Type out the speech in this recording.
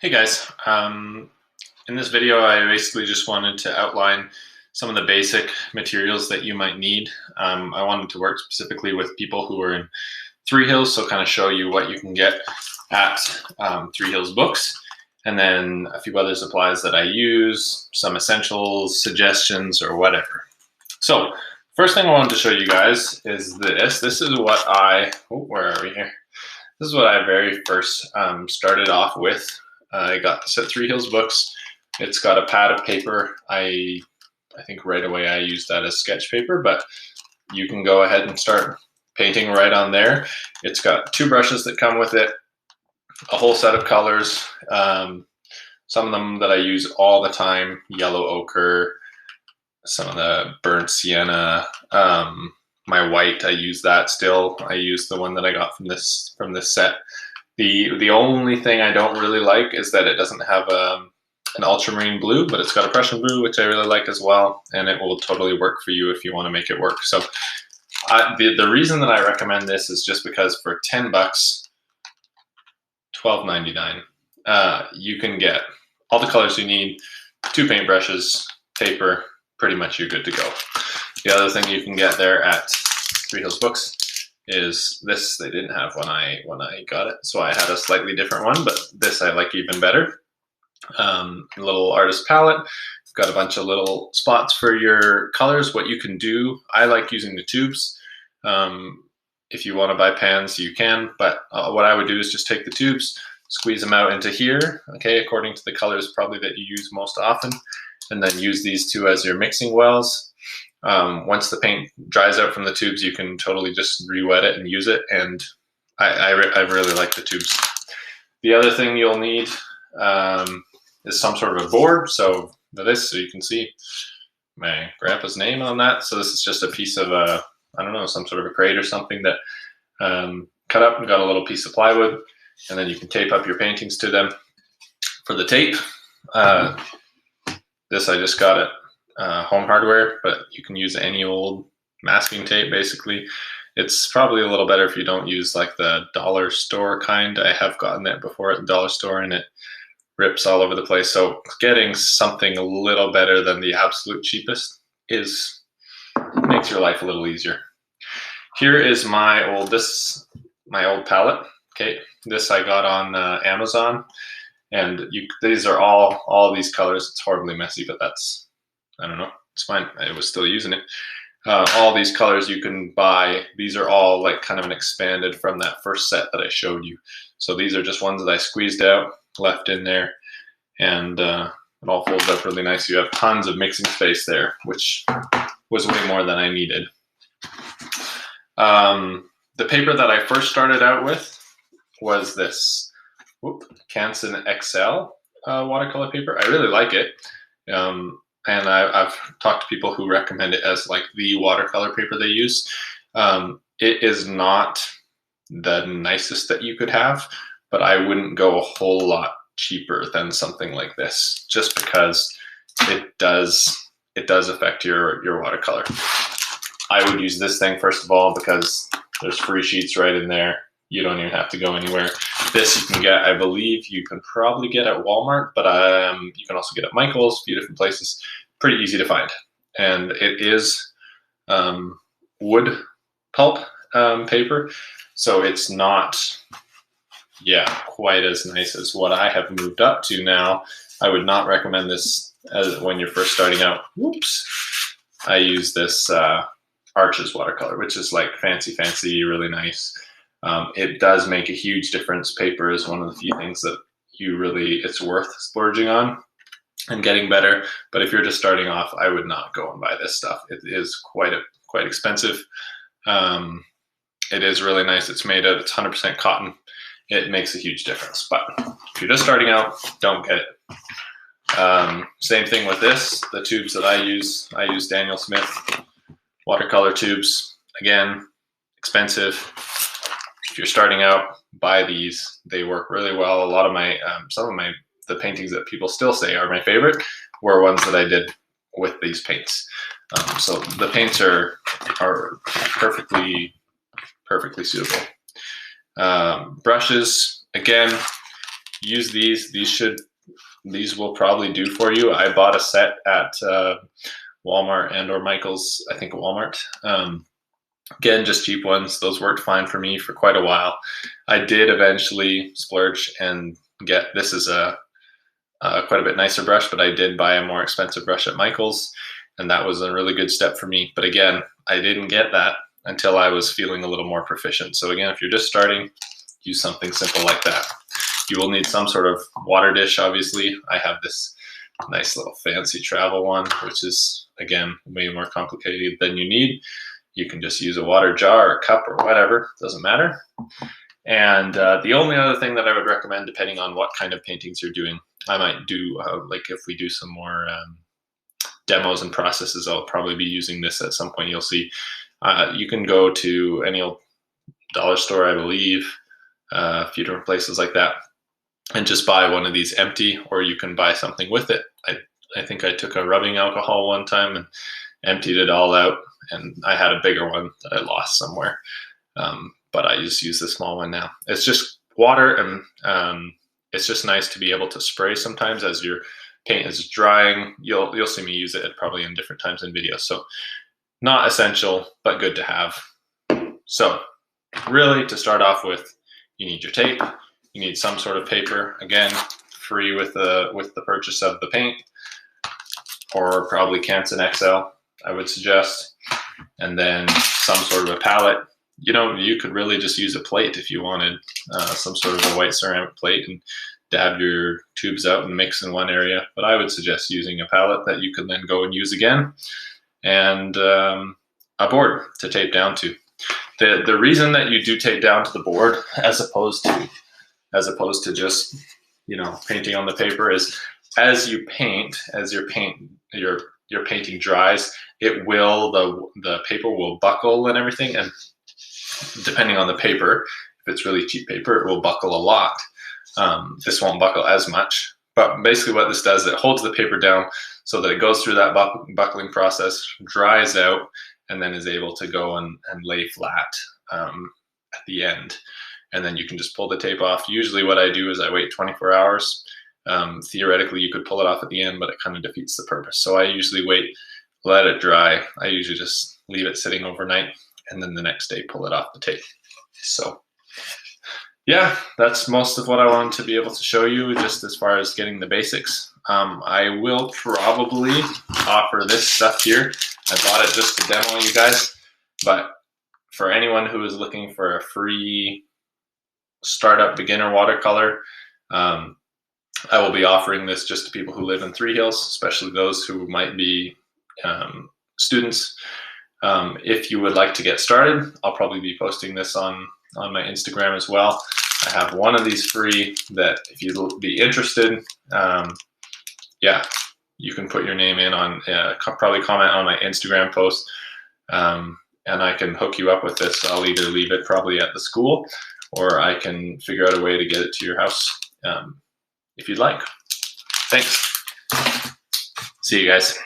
Hey guys, in this video I basically just wanted to outline some of the basic materials that you might need. I wanted to work specifically with people who are in Three Hills, so kind of show you what you can get at Three Hills Books, and then a few other supplies that I use, some essentials, suggestions, or whatever. So first thing I wanted to show you guys is this. This is what where are we here? This is what I very first started off with. I got this at Three Hills Books. It's got a pad of paper. I think right away I used that as sketch paper, but you can go ahead and start painting right on there. It's got two brushes that come with it, a whole set of colors. Some of them that I use all the time, yellow ochre, some of the burnt sienna, my white, I use that still. I use the one that I got from this set. The only thing I don't really like is that it doesn't have an ultramarine blue, but it's got a Prussian blue, which I really like as well, and it will totally work for you if you want to make it work. So the reason that I recommend this is just because for 10 bucks, $12.99, you can get all the colors you need, two paintbrushes, paper, pretty much you're good to go. The other thing you can get there at Three Hills Books is this. They didn't have when I got it, so I had a slightly different one, but this I like even better. Little artist palette. Got a bunch of little spots for your colors. What you can do, I like using the tubes. If you want to buy pans, you can, but what I would do is just take the tubes, squeeze them out into here, okay, according to the colors probably that you use most often, and then use these two as your mixing wells. Once the paint dries out from the tubes, you can totally just re-wet it and use it, and I really like the tubes. The other thing you'll need is some sort of a board. So you can see my grandpa's name on that. So this is just a piece of I don't know, some sort of a crate or something that cut up and got a little piece of plywood, and then you can tape up your paintings to them. For the tape, this I just got at Home Hardware, but you can use any old masking tape basically. It's probably a little better if you don't use like the dollar store kind. I have gotten that before at the dollar store and it rips all over the place. So getting something a little better than the absolute cheapest makes your life a little easier. Here is my old palette. Okay, this I got on Amazon, and these are all these colors. It's horribly messy, but I don't know, it's fine. I was still using it. All these colors you can buy. These are all like kind of an expanded from that first set that I showed you. So these are just ones that I squeezed out, left in there, and it all folds up really nice. You have tons of mixing space there, which was way more than I needed. The paper that I first started out with was this Canson XL watercolor paper. I really like it. And I've talked to people who recommend it as like the watercolor paper they use. It is not the nicest that you could have, but I wouldn't go a whole lot cheaper than something like this, just because it does affect your watercolor. I would use this thing first of all because there's free sheets right in there. You don't even have to go anywhere. This you can get, I believe you can probably get at Walmart, but you can also get at Michael's, a few different places. Pretty easy to find. And it is wood pulp paper, so it's not, quite as nice as what I have moved up to now. I would not recommend this when you're first starting out. I use this Arches watercolor, which is like fancy, really nice. It does make a huge difference. Paper is one of the few things that it's worth splurging on and getting better. But if you're just starting off, I would not go and buy this stuff. It is quite expensive. It is really nice. It's made out, it's 100% cotton. It makes a huge difference. But if you're just starting out, don't get it. Same thing with this. The tubes that I use Daniel Smith Watercolor Tubes. Again, expensive. If you're starting out, buy these. They work really well. A lot of the paintings that people still say are my favorite were ones that I did with these paints. So the paints are perfectly suitable. Brushes, again, use these. These will probably do for you. I bought a set at Walmart and or Michael's, I think Walmart. Again, just cheap ones. Those worked fine for me for quite a while. I did eventually splurge and get, this is a quite a bit nicer brush, but I did buy a more expensive brush at Michael's, and that was a really good step for me. But again, I didn't get that until I was feeling a little more proficient. So again, if you're just starting, use something simple like that. You will need some sort of water dish, obviously. I have this nice little fancy travel one, which is, again, way more complicated than you need. You can just use a water jar or cup or whatever, doesn't matter. And the only other thing that I would recommend, depending on what kind of paintings you're doing, I might do, like if we do some more demos and processes, I'll probably be using this at some point. You'll see. You can go to any old dollar store, I believe, a few different places like that, and just buy one of these empty, or you can buy something with it. I think I took a rubbing alcohol one time and emptied it all out, and I had a bigger one that I lost somewhere. But I just use the small one now. It's just water, and it's just nice to be able to spray sometimes as your paint is drying. You'll see me use it probably in different times in videos. So not essential, but good to have. So really, to start off with, you need your tape. You need some sort of paper. Again, free with the purchase of the paint, or probably Canson XL, I would suggest. And then some sort of a palette. You know, you could really just use a plate if you wanted, some sort of a white ceramic plate, and dab your tubes out and mix in one area. But I would suggest using a palette that you can then go and use again, and a board to tape down to. The reason that you do tape down to the board as opposed to just, you know, painting on the paper is, as you paint, as your painting dries, it will, the paper will buckle and everything, and depending on the paper, if it's really cheap paper, it will buckle a lot. This won't buckle as much, but basically what this does, it holds the paper down so that it goes through that buckling process, dries out, and then is able to go and lay flat at the end. And then you can just pull the tape off. Usually what I do is I wait 24 hours. Theoretically, you could pull it off at the end, but it kind of defeats the purpose. So I usually wait, let it dry. I usually just leave it sitting overnight, and then the next day pull it off the tape. So yeah, that's most of what I wanted to be able to show you, just as far as getting the basics. I will probably offer this stuff here. I bought it just to demo you guys, but for anyone who is looking for a free startup beginner watercolor, I will be offering this just to people who live in Three Hills, especially those who might be students. If you would like to get started, I'll probably be posting this on my Instagram as well. I have one of these free that if you'd be interested, yeah, you can put your name in on, probably comment on my Instagram post, and I can hook you up with this. I'll either leave it probably at the school, or I can figure out a way to get it to your house if you'd like. Thanks. See you guys.